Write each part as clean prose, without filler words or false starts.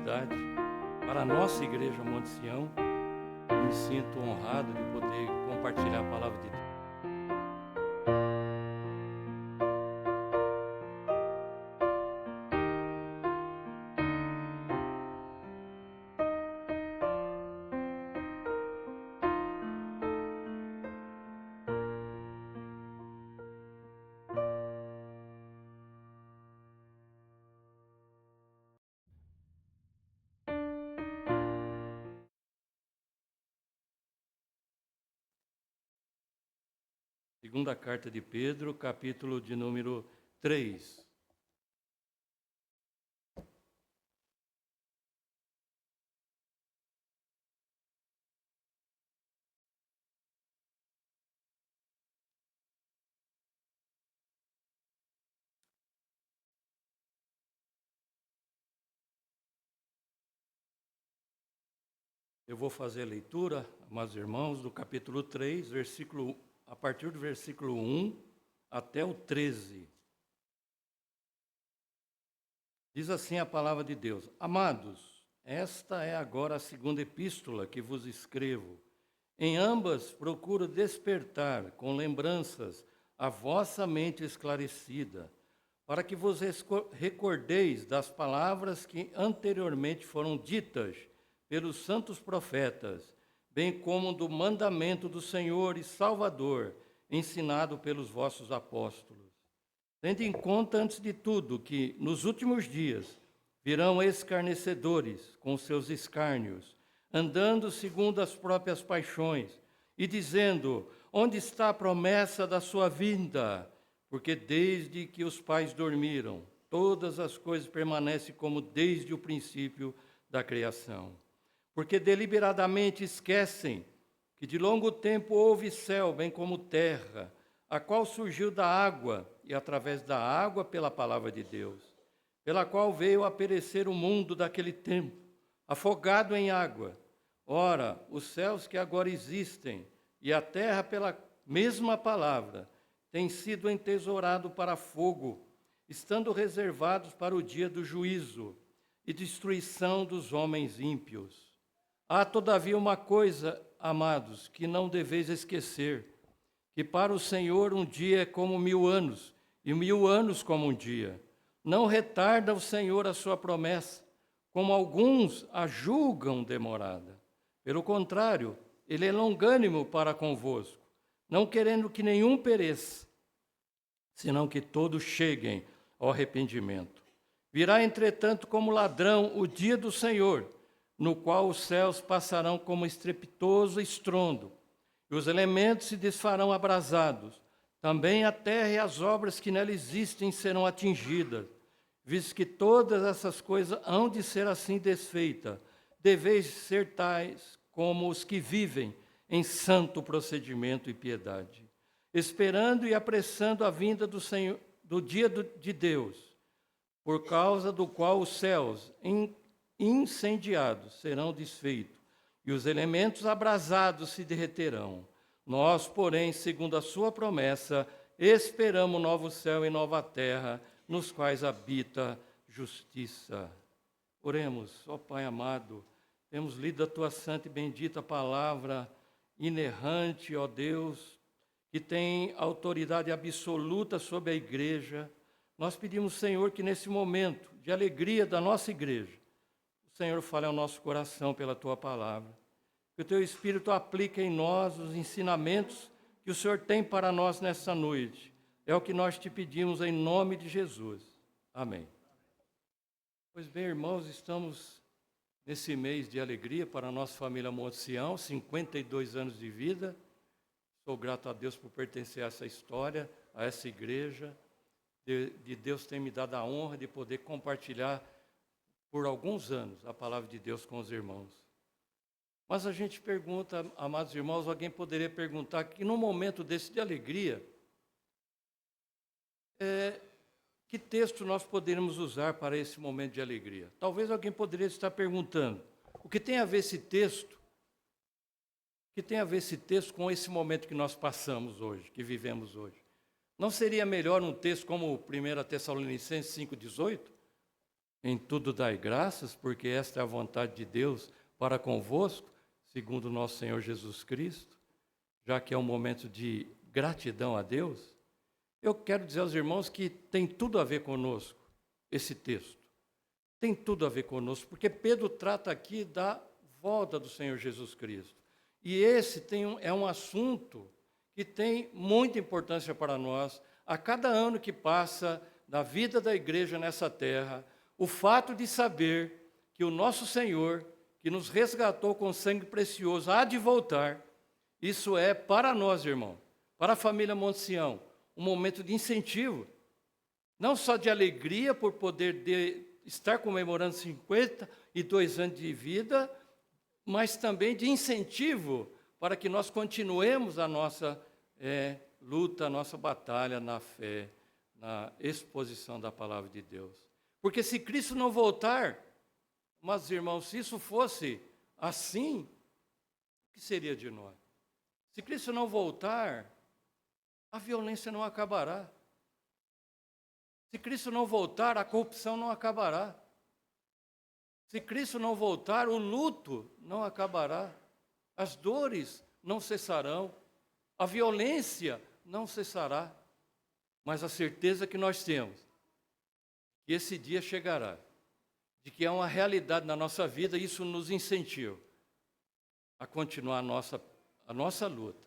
oportunidade para a nossa Igreja Monte Sião. Eu me sinto honrado de poder compartilhar a palavra de Deus. Segunda carta de Pedro, capítulo de número 3. Eu vou fazer a leitura, amados irmãos, do capítulo 3, a partir do versículo 1 até o 13. Diz assim a palavra de Deus: Amados, esta é agora a segunda epístola que vos escrevo. Em ambas procuro despertar com lembranças a vossa mente esclarecida, para que vos recordeis das palavras que anteriormente foram ditas pelos santos profetas, bem como do mandamento do Senhor e Salvador, ensinado pelos vossos apóstolos. Tende em conta, antes de tudo, que nos últimos dias virão escarnecedores com seus escárnios, andando segundo as próprias paixões, e dizendo: onde está a promessa da sua vinda? Porque desde que os pais dormiram, todas as coisas permanecem como desde o princípio da criação. Porque deliberadamente esquecem que de longo tempo houve céu, bem como terra, a qual surgiu da água, e através da água pela palavra de Deus, pela qual veio a perecer o mundo daquele tempo, afogado em água. Ora, os céus que agora existem, e a terra pela mesma palavra, têm sido entesourados para fogo, estando reservados para o dia do juízo e destruição dos homens ímpios. Há, todavia, uma coisa, amados, que não deveis esquecer, que para o Senhor um dia é como 1000 anos, e 1000 anos como um dia. Não retarda o Senhor a sua promessa, como alguns a julgam demorada. Pelo contrário, ele é longânimo para convosco, não querendo que nenhum pereça, senão que todos cheguem ao arrependimento. Virá, entretanto, como ladrão o dia do Senhor, no qual os céus passarão como estrepitoso estrondo, e os elementos se desfarão abrasados. Também a terra e as obras que nela existem serão atingidas. Visto que todas essas coisas hão de ser assim desfeitas, deveis ser tais como os que vivem em santo procedimento e piedade, esperando e apressando a vinda do Senhor, do dia de Deus, por causa do qual os céus incendiados serão desfeitos, e os elementos abrasados se derreterão. Nós, porém, segundo a sua promessa, esperamos novo céu e nova terra, nos quais habita justiça. Oremos. Ó Pai amado, temos lido a tua santa e bendita palavra, inerrante, ó Deus, que tem autoridade absoluta sobre a igreja. Nós pedimos, Senhor, que nesse momento de alegria da nossa igreja, o Senhor fale ao nosso coração pela tua palavra. Que o teu Espírito aplique em nós os ensinamentos que o Senhor tem para nós nessa noite. É o que nós te pedimos em nome de Jesus. Amém. Pois bem, irmãos, estamos nesse mês de alegria para a nossa família Monte Sião, 52 anos de vida. Sou grato a Deus por pertencer a essa história, a essa igreja. De Deus tem me dado a honra de poder compartilhar por alguns anos a palavra de Deus com os irmãos. Mas a gente pergunta, amados irmãos, alguém poderia perguntar que num momento desse de alegria, que texto nós poderíamos usar para esse momento de alegria? Talvez alguém poderia estar perguntando, o que tem a ver esse texto? O que tem a ver esse texto com esse momento que nós passamos hoje, que vivemos hoje? Não seria melhor um texto como 1 Tessalonicenses 5,18? em tudo dai graças, porque esta é a vontade de Deus para convosco, segundo o nosso Senhor Jesus Cristo, já que é um momento de gratidão a Deus. Eu quero dizer aos irmãos que tem tudo a ver conosco, esse texto. Tem tudo a ver conosco, porque Pedro trata aqui da volta do Senhor Jesus Cristo. E esse é um assunto que tem muita importância para nós. A cada ano que passa da vida da igreja nessa terra, o fato de saber que o nosso Senhor, que nos resgatou com sangue precioso, há de voltar, isso é para nós, irmão, para a família Monte Sião, um momento de incentivo, não só de alegria por poder estar comemorando 52 anos de vida, mas também de incentivo para que nós continuemos a nossa luta, a nossa batalha na fé, na exposição da palavra de Deus. Porque se Cristo não voltar, mas irmãos, se isso fosse assim, o que seria de nós? Se Cristo não voltar, a violência não acabará. Se Cristo não voltar, a corrupção não acabará. Se Cristo não voltar, o luto não acabará. As dores não cessarão. A violência não cessará. Mas a certeza que nós temos, que esse dia chegará, de que é uma realidade na nossa vida, isso nos incentiva a continuar a nossa luta,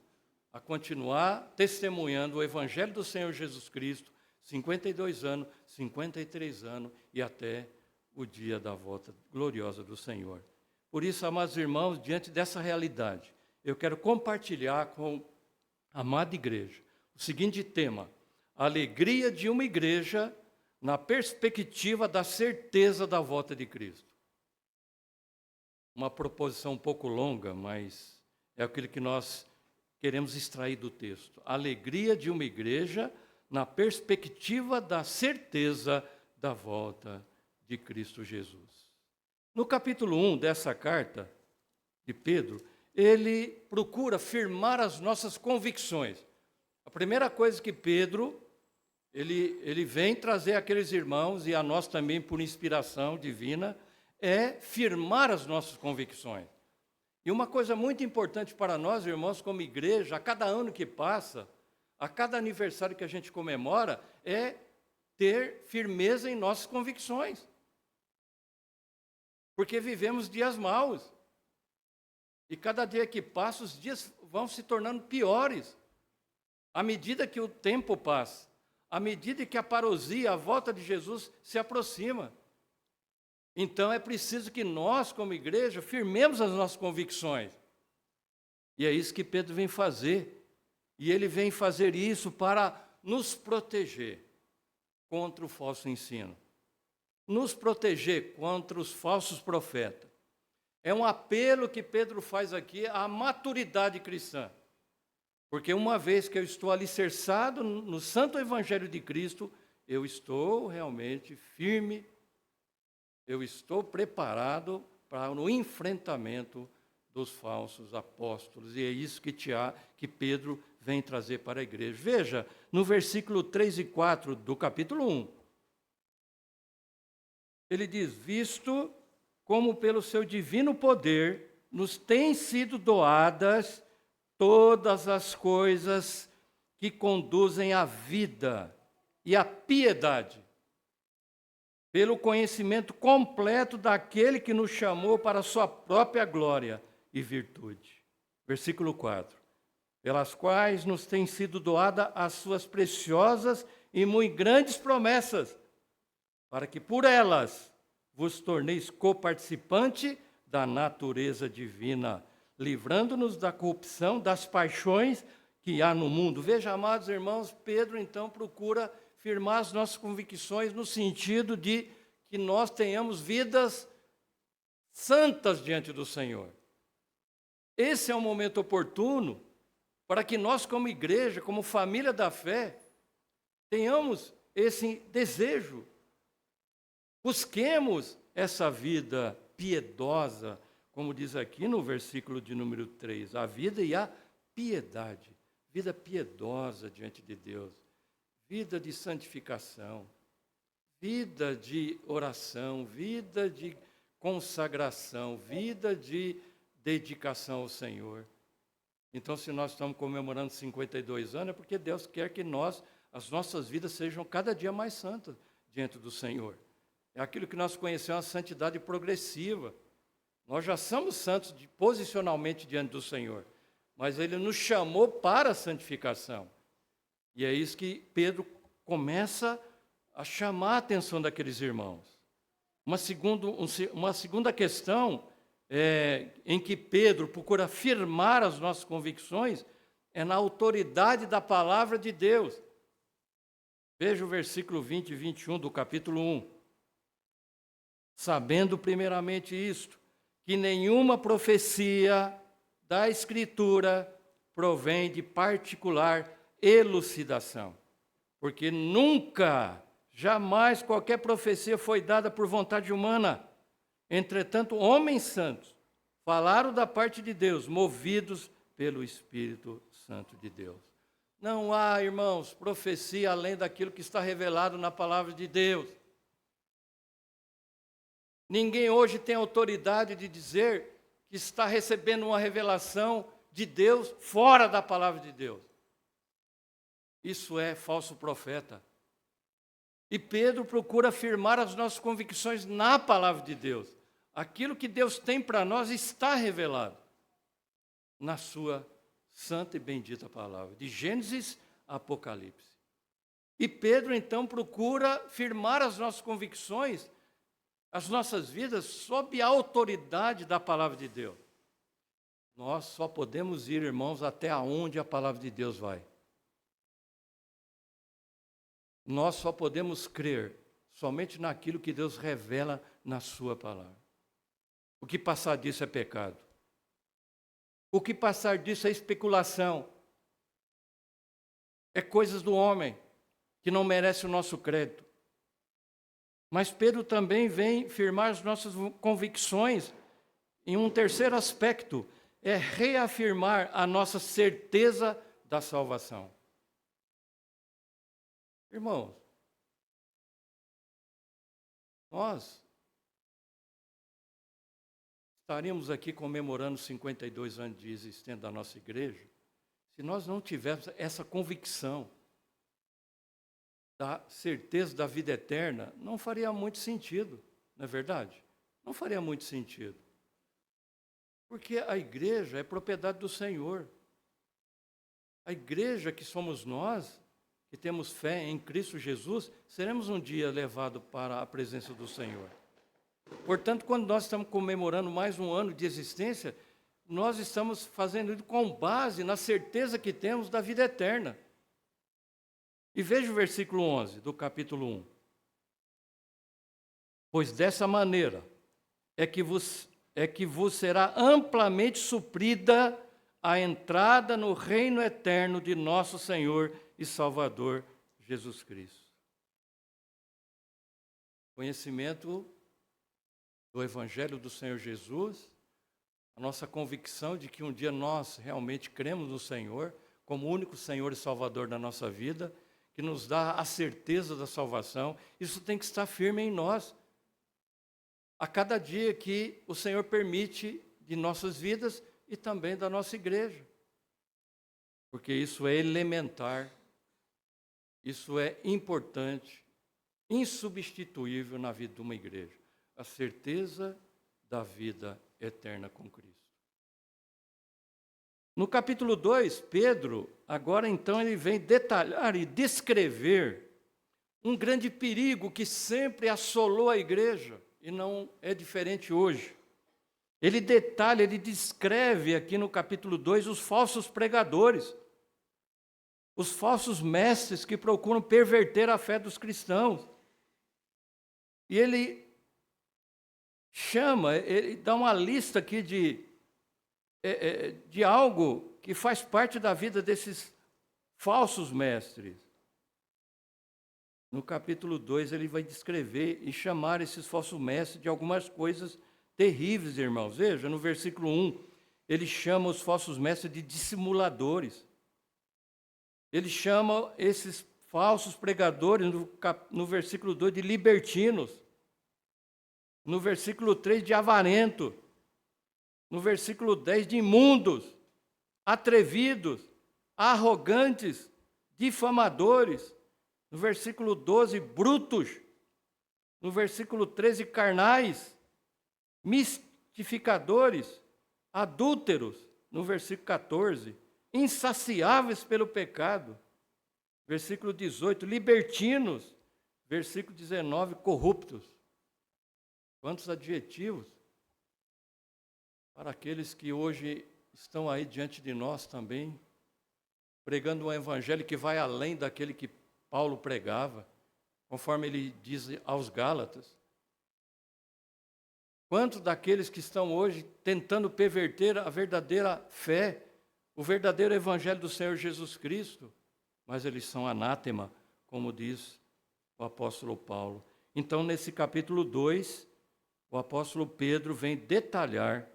a continuar testemunhando o Evangelho do Senhor Jesus Cristo, 52 anos, 53 anos e até o dia da volta gloriosa do Senhor. Por isso, amados irmãos, diante dessa realidade, eu quero compartilhar com a amada igreja o seguinte tema: a alegria de uma igreja na perspectiva da certeza da volta de Cristo. Uma proposição um pouco longa, mas é aquilo que nós queremos extrair do texto. A alegria de uma igreja na perspectiva da certeza da volta de Cristo Jesus. No capítulo 1 dessa carta de Pedro, ele procura firmar as nossas convicções. A primeira coisa que Pedro, ele vem trazer àqueles irmãos, e a nós também por inspiração divina, é firmar as nossas convicções. E uma coisa muito importante para nós, irmãos, como igreja, a cada ano que passa, a cada aniversário que a gente comemora, é ter firmeza em nossas convicções. Porque vivemos dias maus. E cada dia que passa, os dias vão se tornando piores. À medida que o tempo passa, à medida que a parousia, a volta de Jesus, se aproxima. Então é preciso que nós, como igreja, firmemos as nossas convicções. E é isso que Pedro vem fazer. E ele vem fazer isso para nos proteger contra o falso ensino. Nos proteger contra os falsos profetas. É um apelo que Pedro faz aqui à maturidade cristã. Porque uma vez que eu estou alicerçado no santo evangelho de Cristo, eu estou realmente firme, eu estou preparado para o enfrentamento dos falsos apóstolos. E é isso que Pedro vem trazer para a igreja. Veja, no versículo 3 e 4 do capítulo 1, ele diz: visto como pelo seu divino poder nos têm sido doadas todas as coisas que conduzem à vida e à piedade, pelo conhecimento completo daquele que nos chamou para a sua própria glória e virtude. Versículo 4. Pelas quais nos têm sido doadas as suas preciosas e muito grandes promessas, para que por elas vos torneis coparticipante da natureza divina, livrando-nos da corrupção, das paixões que há no mundo. Veja, amados irmãos, Pedro então procura firmar as nossas convicções no sentido de que nós tenhamos vidas santas diante do Senhor. Esse é o momento oportuno para que nós, como igreja, como família da fé, tenhamos esse desejo. Busquemos essa vida piedosa, como diz aqui no versículo de número 3, a vida e a piedade. Vida piedosa diante de Deus, vida de santificação, vida de oração, vida de consagração, vida de dedicação ao Senhor. Então, se nós estamos comemorando 52 anos, é porque Deus quer que as nossas vidas sejam cada dia mais santas diante do Senhor. É aquilo que nós conhecemos, a santidade progressiva. Nós já somos santos posicionalmente diante do Senhor, mas Ele nos chamou para a santificação. E é isso que Pedro começa a chamar a atenção daqueles irmãos. Uma segunda questão em que Pedro procura afirmar as nossas convicções é na autoridade da palavra de Deus. Veja o versículo 20 e 21 do capítulo 1. Sabendo primeiramente isto, que nenhuma profecia da Escritura provém de particular elucidação, porque nunca, jamais qualquer profecia foi dada por vontade humana. Entretanto, homens santos falaram da parte de Deus, movidos pelo Espírito Santo de Deus. Não há, irmãos, profecia além daquilo que está revelado na palavra de Deus. Ninguém hoje tem autoridade de dizer que está recebendo uma revelação de Deus fora da palavra de Deus. Isso é falso profeta. E Pedro procura afirmar as nossas convicções na palavra de Deus. Aquilo que Deus tem para nós está revelado na sua santa e bendita palavra, de Gênesis a Apocalipse. E Pedro, então, procura firmar as nossas convicções, as nossas vidas, sob a autoridade da palavra de Deus. Nós só podemos ir, irmãos, até onde a palavra de Deus vai. Nós só podemos crer somente naquilo que Deus revela na sua palavra. O que passar disso é pecado. O que passar disso é especulação. É coisas do homem que não merece o nosso crédito. Mas Pedro também vem firmar as nossas convicções em um terceiro aspecto, é reafirmar a nossa certeza da salvação. Irmãos, nós estaríamos aqui comemorando 52 anos de existência da nossa igreja se nós não tivéssemos essa convicção da certeza da vida eterna. Não faria muito sentido, não é verdade? Não faria muito sentido. Porque a igreja é propriedade do Senhor. A igreja que somos nós, que temos fé em Cristo Jesus, seremos um dia levados para a presença do Senhor. Portanto, quando nós estamos comemorando mais um ano de existência, nós estamos fazendo isso com base na certeza que temos da vida eterna. E veja o versículo 11 do capítulo 1. Pois dessa maneira é que vos será amplamente suprida a entrada no reino eterno de nosso Senhor e Salvador Jesus Cristo. Conhecimento do Evangelho do Senhor Jesus, a nossa convicção de que um dia nós realmente cremos no Senhor como único Senhor e Salvador da nossa vida, que nos dá a certeza da salvação, isso tem que estar firme em nós. A cada dia que o Senhor permite de nossas vidas e também da nossa igreja. Porque isso é elementar, isso é importante, insubstituível na vida de uma igreja. A certeza da vida eterna com Cristo. No capítulo 2, Pedro, agora então, ele vem detalhar e descrever um grande perigo que sempre assolou a igreja, e não é diferente hoje. Ele detalha, ele descreve aqui no capítulo 2 os falsos pregadores, os falsos mestres que procuram perverter a fé dos cristãos. E ele ele dá uma lista aqui de algo que faz parte da vida desses falsos mestres. No capítulo 2, ele vai descrever e chamar esses falsos mestres de algumas coisas terríveis, irmãos. Veja, no versículo 1, ele chama os falsos mestres de dissimuladores. Ele chama esses falsos pregadores, no versículo 2, de libertinos, no versículo 3, de avarento, no versículo 10, de imundos, atrevidos, arrogantes, difamadores, no versículo 12, brutos, no versículo 13, carnais, mistificadores, adúlteros, no versículo 14, insaciáveis pelo pecado, versículo 18, libertinos, versículo 19, corruptos. Quantos adjetivos para aqueles que hoje estão aí diante de nós também, pregando um evangelho que vai além daquele que Paulo pregava, conforme ele diz aos Gálatas. Quantos daqueles que estão hoje tentando perverter a verdadeira fé, o verdadeiro evangelho do Senhor Jesus Cristo, mas eles são anátema, como diz o apóstolo Paulo. Então, nesse capítulo 2, o apóstolo Pedro vem detalhar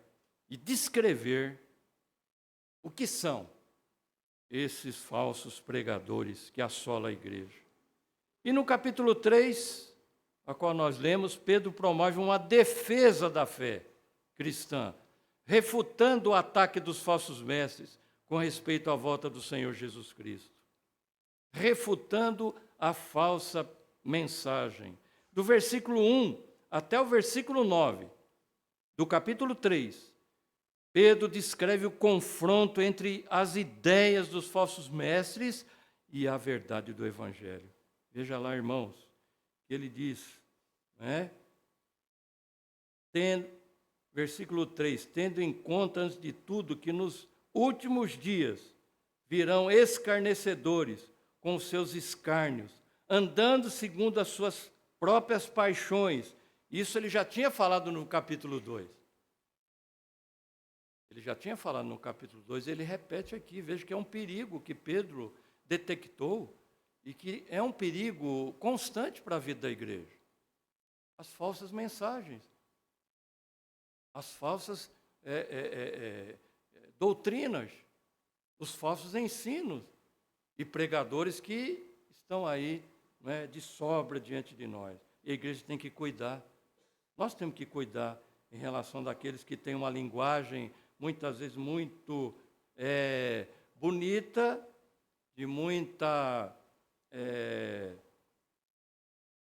e descrever o que são esses falsos pregadores que assolam a igreja. E no capítulo 3, a qual nós lemos, Pedro promove uma defesa da fé cristã, refutando o ataque dos falsos mestres com respeito à volta do Senhor Jesus Cristo. Refutando a falsa mensagem. Do versículo 1 até o versículo 9, do capítulo 3, Pedro descreve o confronto entre as ideias dos falsos mestres e a verdade do Evangelho. Veja lá, irmãos, ele diz, versículo 3, tendo em conta, antes de tudo, que nos últimos dias virão escarnecedores com os seus escárnios, andando segundo as suas próprias paixões. Isso ele já tinha falado no capítulo 2. Ele já tinha falado no capítulo 2, ele repete aqui. Veja que é um perigo que Pedro detectou e que é um perigo constante para a vida da igreja. As falsas mensagens, as falsas doutrinas, os falsos ensinos e pregadores que estão aí de sobra diante de nós. E a igreja tem que cuidar. Nós temos que cuidar em relação daqueles que têm uma linguagem muitas vezes muito bonita, de muita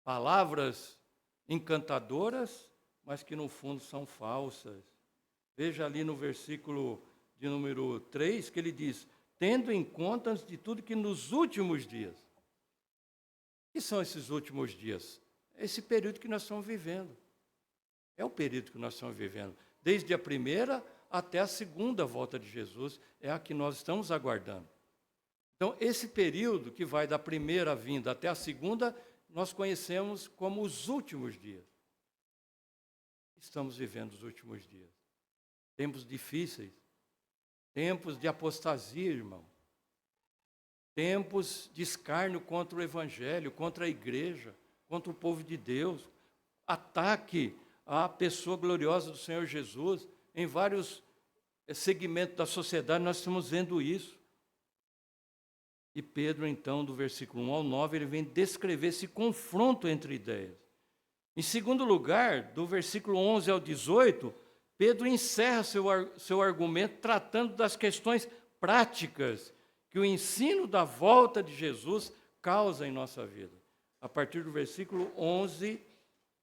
palavras encantadoras, mas que no fundo são falsas. Veja ali no versículo de número 3, que ele diz, tendo em conta, antes de tudo, que nos últimos dias. O que são esses últimos dias? Esse período que nós estamos vivendo. É o período que nós estamos vivendo. Desde a primeira até a segunda volta de Jesus, é a que nós estamos aguardando. Então, esse período que vai da primeira vinda até a segunda, nós conhecemos como os últimos dias. Estamos vivendo os últimos dias. Tempos difíceis, tempos de apostasia, irmão. Tempos de escárnio contra o Evangelho, contra a igreja, contra o povo de Deus. Ataque à pessoa gloriosa do Senhor Jesus. Em vários segmentos da sociedade nós estamos vendo isso. E Pedro, então, do versículo 1 ao 9, ele vem descrever esse confronto entre ideias. Em segundo lugar, do versículo 11 ao 18, Pedro encerra seu argumento tratando das questões práticas que o ensino da volta de Jesus causa em nossa vida. A partir do versículo 11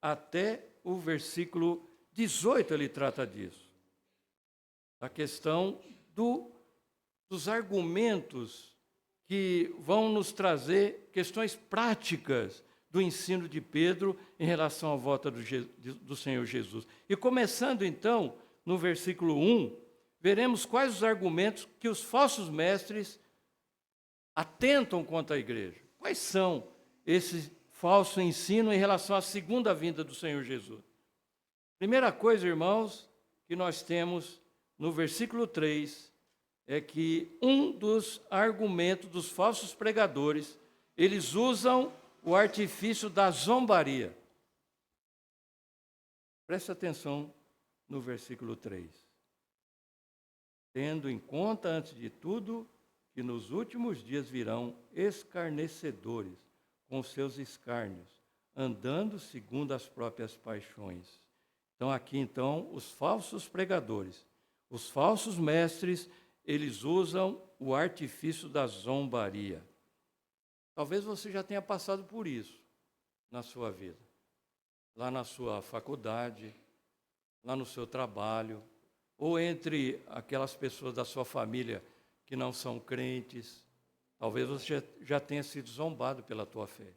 até o versículo 18 ele trata disso. A questão dos argumentos que vão nos trazer questões práticas do ensino de Pedro em relação à volta do Senhor Jesus. E começando então no versículo 1, veremos quais os argumentos que os falsos mestres atentam contra a igreja. Quais são esses falsos ensinos em relação à segunda vinda do Senhor Jesus? Primeira coisa, irmãos, que nós temos no versículo 3, é que um dos argumentos dos falsos pregadores, eles usam o artifício da zombaria. Preste atenção no versículo 3. Tendo em conta, antes de tudo, que nos últimos dias virão escarnecedores com seus escárnios, andando segundo as próprias paixões. Então, aqui, os falsos pregadores, os falsos mestres, eles usam o artifício da zombaria. Talvez você já tenha passado por isso na sua vida, lá na sua faculdade, lá no seu trabalho, ou entre aquelas pessoas da sua família que não são crentes. Talvez você já tenha sido zombado pela tua fé.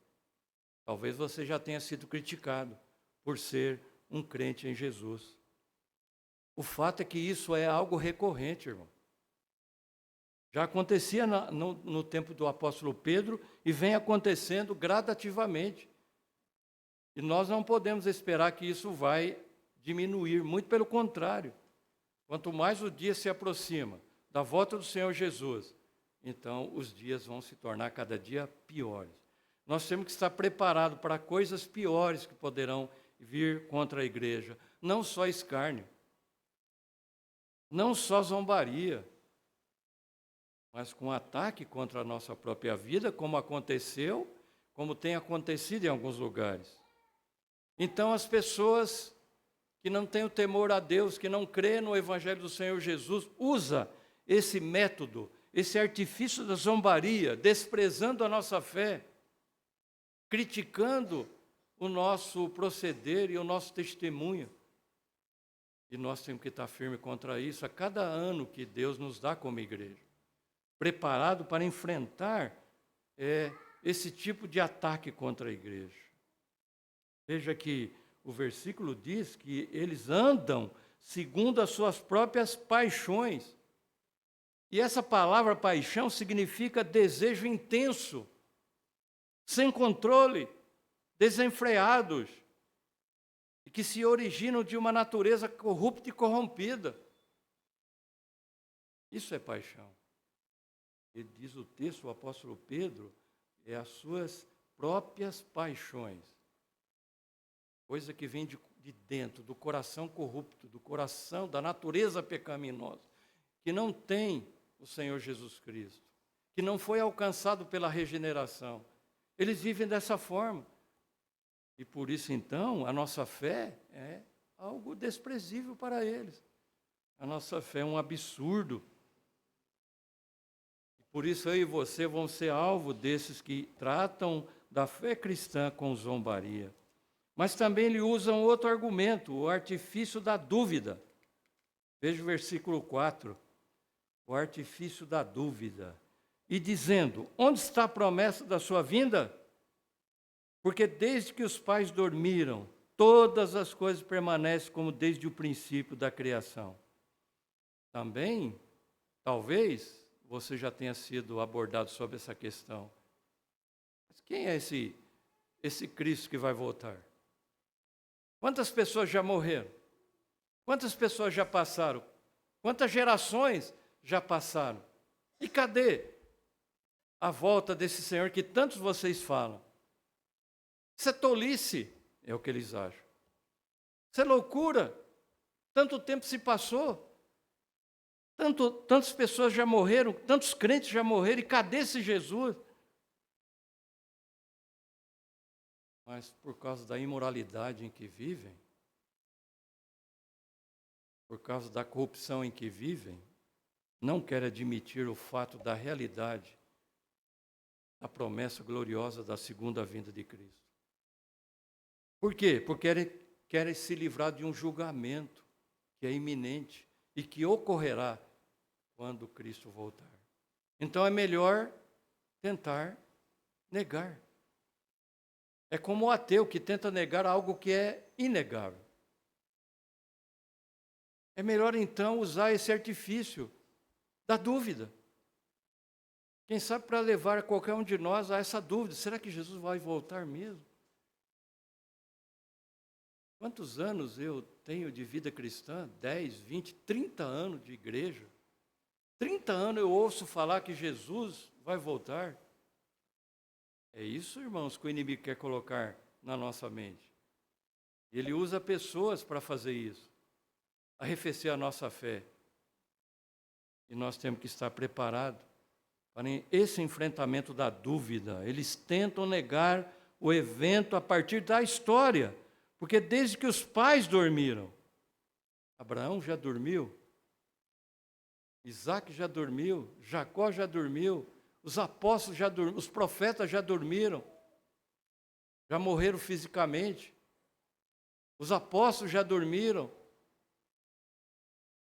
Talvez você já tenha sido criticado por ser um crente em Jesus. O fato é que isso é algo recorrente, irmão. Já acontecia no tempo do apóstolo Pedro e vem acontecendo gradativamente. E nós não podemos esperar que isso vai diminuir, muito pelo contrário. Quanto mais o dia se aproxima da volta do Senhor Jesus, então os dias vão se tornar cada dia piores. Nós temos que estar preparados para coisas piores que poderão vir contra a igreja. Não só escárnio, não só zombaria, mas com ataque contra a nossa própria vida, como aconteceu, como tem acontecido em alguns lugares. Então, as pessoas que não têm o temor a Deus, que não crêem no Evangelho do Senhor Jesus, usa esse método, esse artifício da zombaria, desprezando a nossa fé, criticando o nosso proceder e o nosso testemunho. E nós temos que estar firmes contra isso a cada ano que Deus nos dá como igreja, preparado para enfrentar esse tipo de ataque contra a igreja. Veja que o versículo diz que eles andam segundo as suas próprias paixões. E essa palavra paixão significa desejo intenso, sem controle, desenfreados, e que se originam de uma natureza corrupta e corrompida. Isso é paixão. Ele diz o texto, o apóstolo Pedro, é as suas próprias paixões. Coisa que vem de dentro, do coração corrupto, do coração, da natureza pecaminosa, que não tem o Senhor Jesus Cristo, que não foi alcançado pela regeneração. Eles vivem dessa forma. E por isso, então, a nossa fé é algo desprezível para eles. A nossa fé é um absurdo. Por isso, eu e você vão ser alvo desses que tratam da fé cristã com zombaria. Mas também ele usa um outro argumento, o artifício da dúvida. Veja o versículo 4. O artifício da dúvida. E dizendo, onde está a promessa da sua vinda? Porque desde que os pais dormiram, todas as coisas permanecem como desde o princípio da criação. Também, talvez, você já tenha sido abordado sobre essa questão. Mas quem é esse Cristo que vai voltar? Quantas pessoas já morreram? Quantas pessoas já passaram? Quantas gerações já passaram? E cadê a volta desse Senhor que tantos vocês falam? Isso é tolice, é o que eles acham. Isso é loucura. Tanto tempo se passou. Tantas pessoas já morreram, tantos crentes já morreram, e cadê esse Jesus? Mas por causa da imoralidade em que vivem, por causa da corrupção em que vivem, não querem admitir o fato da realidade, da promessa gloriosa da segunda vinda de Cristo. Por quê? Porque querem se livrar de um julgamento que é iminente e que ocorrerá quando Cristo voltar. Então é melhor tentar negar. É como o ateu que tenta negar algo que é inegável. É melhor então usar esse artifício da dúvida. Quem sabe para levar qualquer um de nós a essa dúvida, será que Jesus vai voltar mesmo? Quantos anos eu tenho de vida cristã? 10, 20, 30 anos de igreja. 30 anos eu ouço falar que Jesus vai voltar. É isso, irmãos, que o inimigo quer colocar na nossa mente. Ele usa pessoas para fazer isso, arrefecer a nossa fé. E nós temos que estar preparados para esse enfrentamento da dúvida. Eles tentam negar o evento a partir da história, porque desde que os pais dormiram, Abraão já dormiu, Isaac já dormiu, Jacó já dormiu, os apóstolos já dormiram, os profetas já dormiram, já morreram fisicamente, os apóstolos já dormiram,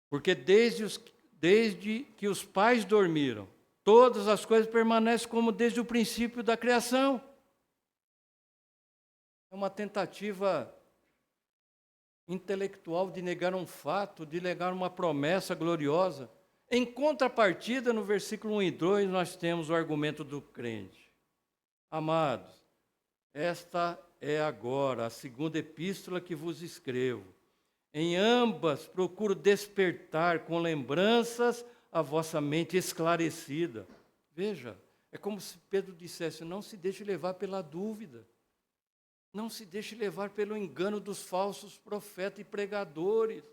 porque desde que os pais dormiram, todas as coisas permanecem como desde o princípio da criação. É uma tentativa intelectual de negar um fato, de negar uma promessa gloriosa. Em contrapartida, no versículo 1 e 2, nós temos o argumento do crente. Amados, esta é agora a segunda epístola que vos escrevo. Em ambas procuro despertar com lembranças a vossa mente esclarecida. Veja, é como se Pedro dissesse, não se deixe levar pela dúvida. Não se deixe levar pelo engano dos falsos profetas e pregadores.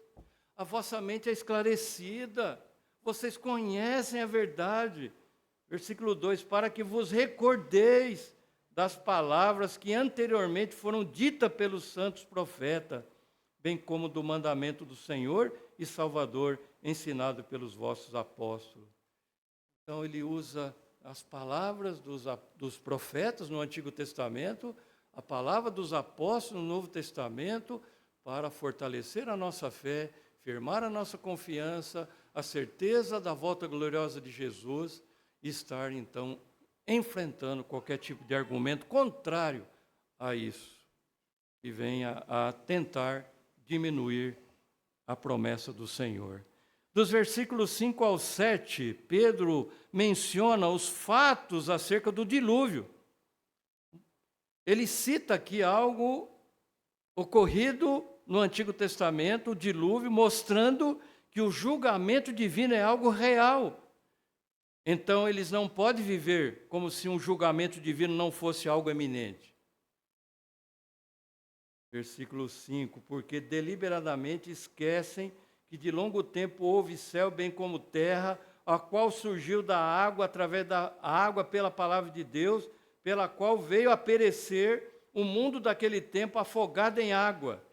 A vossa mente é esclarecida. Vocês conhecem a verdade. Versículo 2, para que vos recordeis das palavras que anteriormente foram ditas pelos santos profetas, bem como do mandamento do Senhor e Salvador, ensinado pelos vossos apóstolos. Então ele usa as palavras dos profetas no Antigo Testamento, a palavra dos apóstolos no Novo Testamento, para fortalecer a nossa fé, firmar a nossa confiança, a certeza da volta gloriosa de Jesus, e estar, então, enfrentando qualquer tipo de argumento contrário a isso, que venha a tentar diminuir a promessa do Senhor. Dos versículos 5 ao 7, Pedro menciona os fatos acerca do dilúvio. Ele cita aqui algo ocorrido no Antigo Testamento, o dilúvio, mostrando que o julgamento divino é algo real. Então, eles não podem viver como se um julgamento divino não fosse algo eminente. Versículo 5, porque deliberadamente esquecem que de longo tempo houve céu bem como terra, a qual surgiu da água, através da água pela palavra de Deus, pela qual veio a perecer o mundo daquele tempo afogado em água.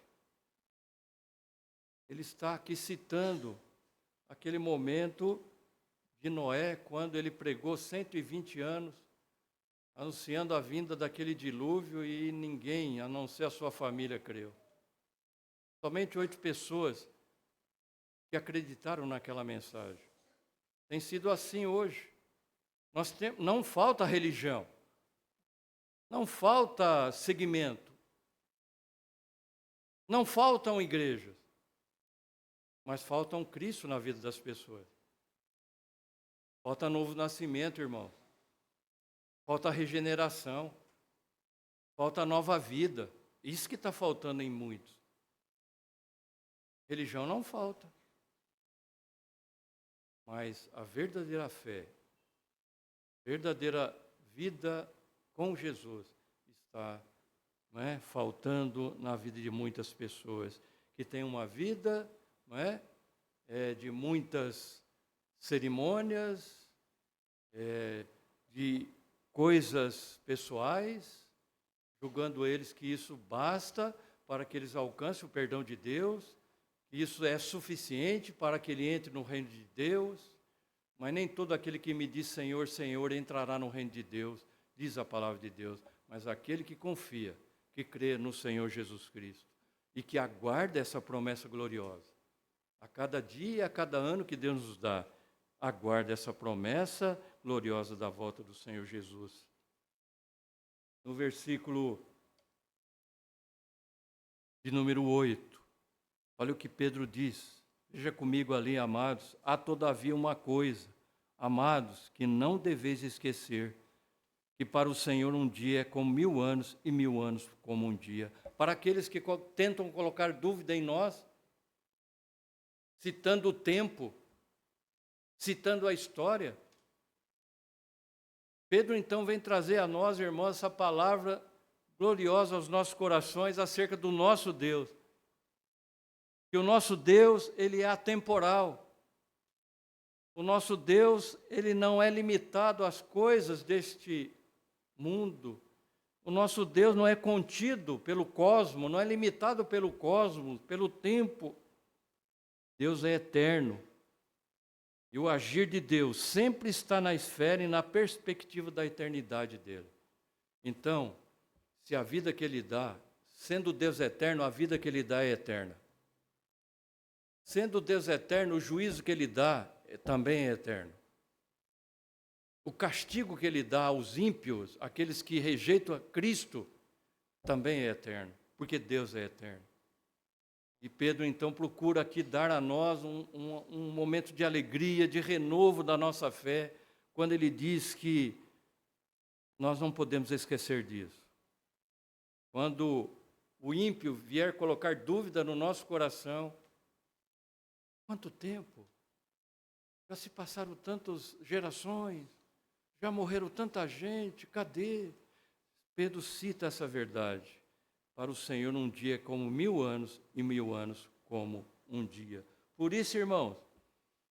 Ele está aqui citando aquele momento de Noé, quando ele pregou 120 anos, anunciando a vinda daquele dilúvio, e ninguém, a não ser a sua família, creu. Somente 8 pessoas que acreditaram naquela mensagem. Tem sido assim hoje. Não falta religião. Não falta segmento. Não faltam igrejas. Mas falta um Cristo na vida das pessoas. Falta novo nascimento, irmão. Falta regeneração. Falta nova vida. Isso que está faltando em muitos. Religião não falta. Mas a verdadeira fé, verdadeira vida com Jesus está, faltando na vida de muitas pessoas que têm uma vida, de muitas cerimônias, de coisas pessoais, julgando eles que isso basta para que eles alcancem o perdão de Deus, que isso é suficiente para que ele entre no reino de Deus, mas nem todo aquele que me diz Senhor, Senhor entrará no reino de Deus, diz a palavra de Deus, mas aquele que confia, que crê no Senhor Jesus Cristo e que aguarda essa promessa gloriosa. A cada dia, a cada ano que Deus nos dá, aguarda essa promessa gloriosa da volta do Senhor Jesus. No versículo de número 8, olha o que Pedro diz. Veja comigo ali, amados. Há todavia uma coisa, amados, que não deveis esquecer, que para o Senhor um dia é como 1000 anos e 1000 anos como um dia. Para aqueles que tentam colocar dúvida em nós, citando o tempo, citando a história, Pedro então vem trazer a nós, irmãos, essa palavra gloriosa aos nossos corações acerca do nosso Deus. Que o nosso Deus, ele é atemporal. O nosso Deus, ele não é limitado às coisas deste mundo. O nosso Deus não é contido pelo cosmos, não é limitado pelo cosmos, pelo tempo. Deus é eterno. E o agir de Deus sempre está na esfera e na perspectiva da eternidade dele. Então, se a vida que ele dá, sendo Deus eterno, a vida que ele dá é eterna. Sendo Deus eterno, o juízo que ele dá também é eterno. O castigo que ele dá aos ímpios, aqueles que rejeitam a Cristo, também é eterno, porque Deus é eterno. E Pedro então procura aqui dar a nós um momento de alegria, de renovo da nossa fé, quando ele diz que nós não podemos esquecer disso. Quando o ímpio vier colocar dúvida no nosso coração, quanto tempo? Já se passaram tantas gerações, já morreram tanta gente, cadê? Pedro cita essa verdade. Para o Senhor um dia é como 1000 anos e 1000 anos como um dia. Por isso, irmãos,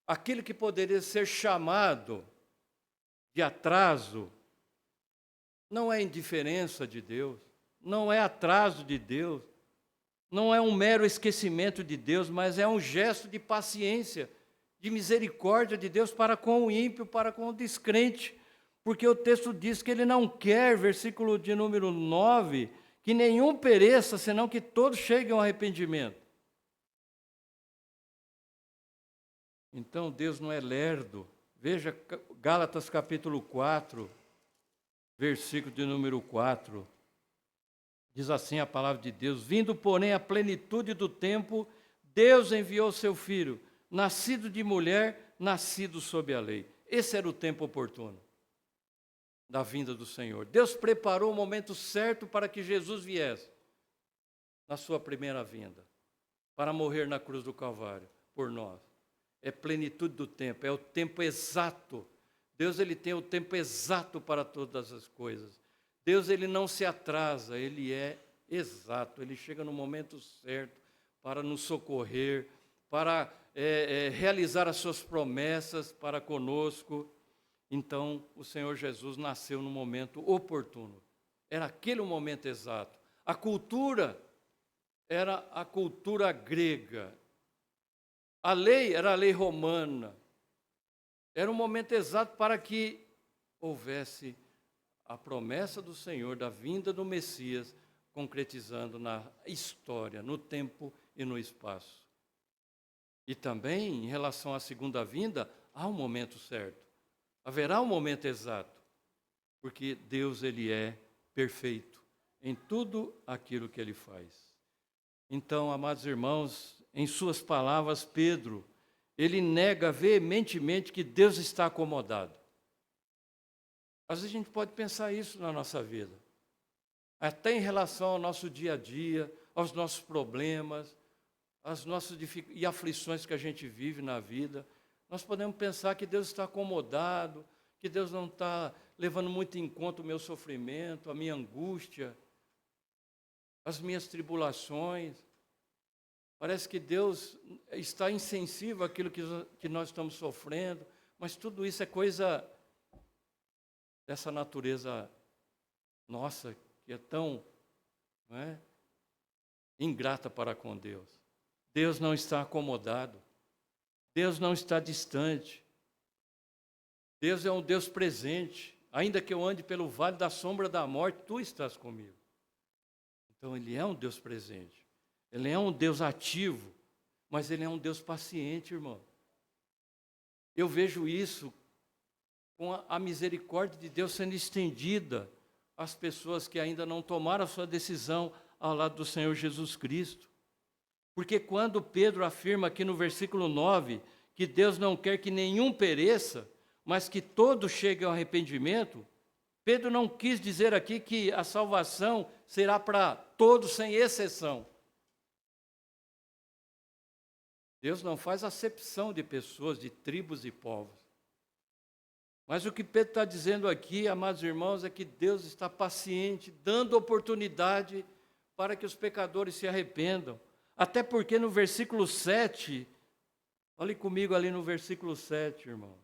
aquilo que poderia ser chamado de atraso, não é indiferença de Deus, não é atraso de Deus, não é um mero esquecimento de Deus, mas é um gesto de paciência, de misericórdia de Deus para com o ímpio, para com o descrente. Porque o texto diz que ele não quer, versículo de número 9, que nenhum pereça, senão que todos cheguem ao arrependimento. Então Deus não é lerdo. Veja Gálatas capítulo 4, versículo de número 4. Diz assim a palavra de Deus: vindo, porém, a plenitude do tempo, Deus enviou seu Filho, nascido de mulher, nascido sob a lei. Esse era o tempo oportuno da vinda do Senhor. Deus preparou o momento certo para que Jesus viesse, na sua primeira vinda, para morrer na cruz do Calvário, por nós. É plenitude do tempo, é o tempo exato. Deus, ele tem o tempo exato para todas as coisas. Deus, ele não se atrasa, ele é exato, ele chega no momento certo para nos socorrer, para realizar as suas promessas para conosco. Então, o Senhor Jesus nasceu no momento oportuno. Era aquele o momento exato. A cultura era a cultura grega. A lei era a lei romana. Era o momento exato para que houvesse a promessa do Senhor, da vinda do Messias, concretizando na história, no tempo e no espaço. E também, em relação à segunda vinda, há um momento certo. Haverá um momento exato, porque Deus, ele é perfeito em tudo aquilo que ele faz. Então, amados irmãos, em suas palavras, Pedro, ele nega veementemente que Deus está acomodado. Às vezes a gente pode pensar isso na nossa vida, até em relação ao nosso dia a dia, aos nossos problemas, às nossas e aflições que a gente vive na vida. Nós podemos pensar que Deus está acomodado, que Deus não está levando muito em conta o meu sofrimento, a minha angústia, as minhas tribulações. Parece que Deus está insensível àquilo que nós estamos sofrendo, mas tudo isso é coisa dessa natureza nossa, que é tão, não é, ingrata para com Deus. Deus não está acomodado. Deus não está distante. Deus é um Deus presente. Ainda que eu ande pelo vale da sombra da morte, tu estás comigo. Então, ele é um Deus presente. Ele é um Deus ativo, mas ele é um Deus paciente, irmão. Eu vejo isso com a misericórdia de Deus sendo estendida às pessoas que ainda não tomaram a sua decisão ao lado do Senhor Jesus Cristo. Porque quando Pedro afirma aqui no versículo 9 que Deus não quer que nenhum pereça, mas que todos cheguem ao arrependimento, Pedro não quis dizer aqui que a salvação será para todos sem exceção. Deus não faz acepção de pessoas, de tribos e povos. Mas o que Pedro está dizendo aqui, amados irmãos, é que Deus está paciente, dando oportunidade para que os pecadores se arrependam. Até porque no versículo 7, Olhe comigo ali no versículo 7, irmãos.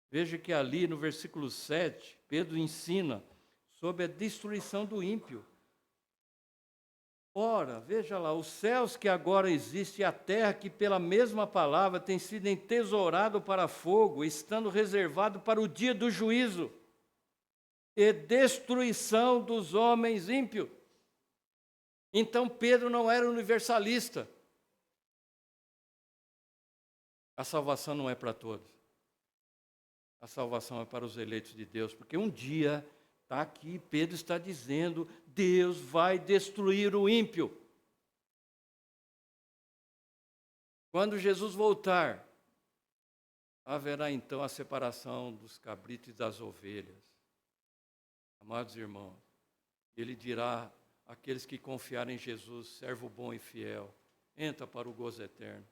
Veja que ali no versículo 7, Pedro ensina sobre a destruição do ímpio. Ora, veja lá, os céus que agora existem e a terra que pela mesma palavra tem sido entesourado para fogo, estando reservado para o dia do juízo e destruição dos homens ímpios. Então Pedro não era universalista. A salvação não é para todos. A salvação é para os eleitos de Deus, porque um dia, está aqui, Pedro está dizendo, Deus vai destruir o ímpio. Quando Jesus voltar, haverá então a separação dos cabritos e das ovelhas. Amados irmãos, ele dirá àqueles que confiarem em Jesus, servo bom e fiel, entra para o gozo eterno.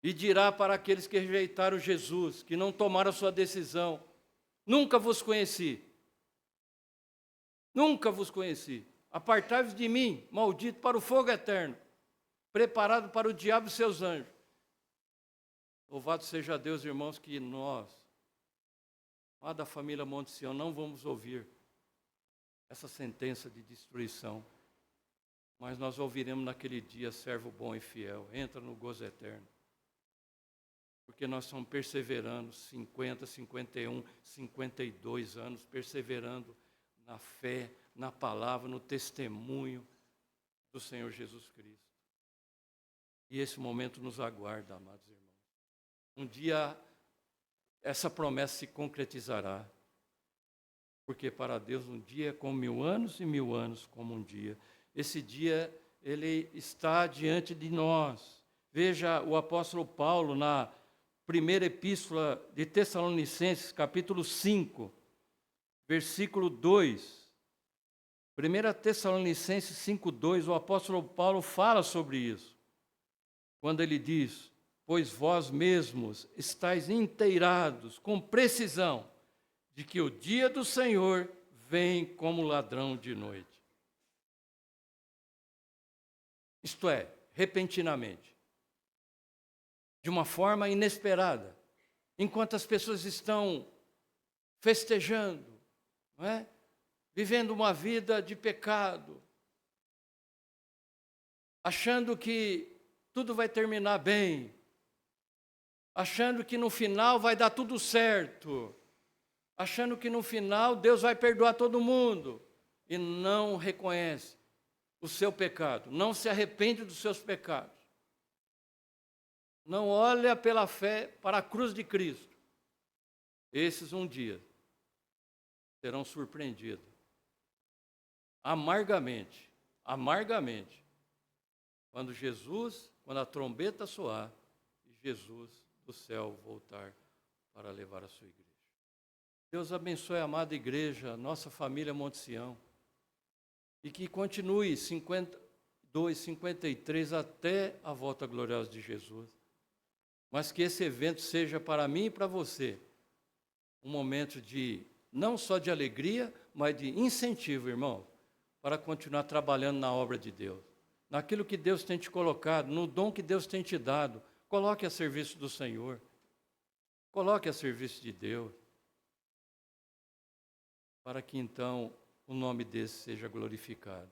E dirá para aqueles que rejeitaram Jesus, que não tomaram a sua decisão, nunca vos conheci. Nunca vos conheci. Apartai-vos de mim, maldito, para o fogo eterno, preparado para o diabo e seus anjos. Louvado seja Deus, irmãos, que nós, lá da família Monte Sião, não vamos ouvir essa sentença de destruição, mas nós ouviremos naquele dia, servo bom e fiel, entra no gozo eterno. Porque nós estamos perseverando, 50, 51, 52 anos, perseverando na fé, na palavra, no testemunho do Senhor Jesus Cristo. E esse momento nos aguarda, amados irmãos. Um dia essa promessa se concretizará. Porque para Deus um dia é como 1000 anos e 1000 anos como um dia. Esse dia, ele está diante de nós. Veja o apóstolo Paulo na primeira epístola de Tessalonicenses, capítulo 5, versículo 2. 1 Tessalonicenses 5:2, o apóstolo Paulo fala sobre isso. Quando ele diz, pois vós mesmos estáis inteirados com precisão de que o dia do Senhor vem como ladrão de noite. Isto é, repentinamente. De uma forma inesperada. Enquanto as pessoas estão festejando, não é? Vivendo uma vida de pecado, achando que tudo vai terminar bem, achando que no final vai dar tudo certo, achando que no final Deus vai perdoar todo mundo, e não reconhece o seu pecado, não se arrepende dos seus pecados, não olha pela fé para a cruz de Cristo. Esses um dia serão surpreendidos amargamente, quando a trombeta soar e Jesus do céu voltar para levar a sua igreja. Deus abençoe a amada igreja, nossa família Monte Sião, e que continue 52, 53 até a volta gloriosa de Jesus. Mas que esse evento seja para mim e para você um momento de, não só de alegria, mas de incentivo, irmão, para continuar trabalhando na obra de Deus. Naquilo que Deus tem te colocado, no dom que Deus tem te dado, coloque a serviço do Senhor. Coloque a serviço de Deus. Para que então o nome desse seja glorificado.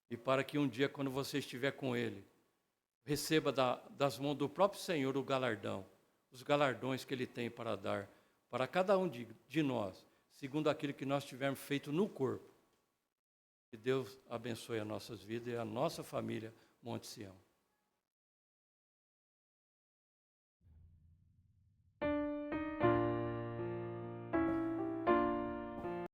E para que um dia, quando você estiver com Ele, receba das mãos do próprio Senhor o galardão, os galardões que Ele tem para dar para cada um de nós, segundo aquilo que nós tivermos feito no corpo. Que Deus abençoe as nossas vidas e a nossa família Monte Sião.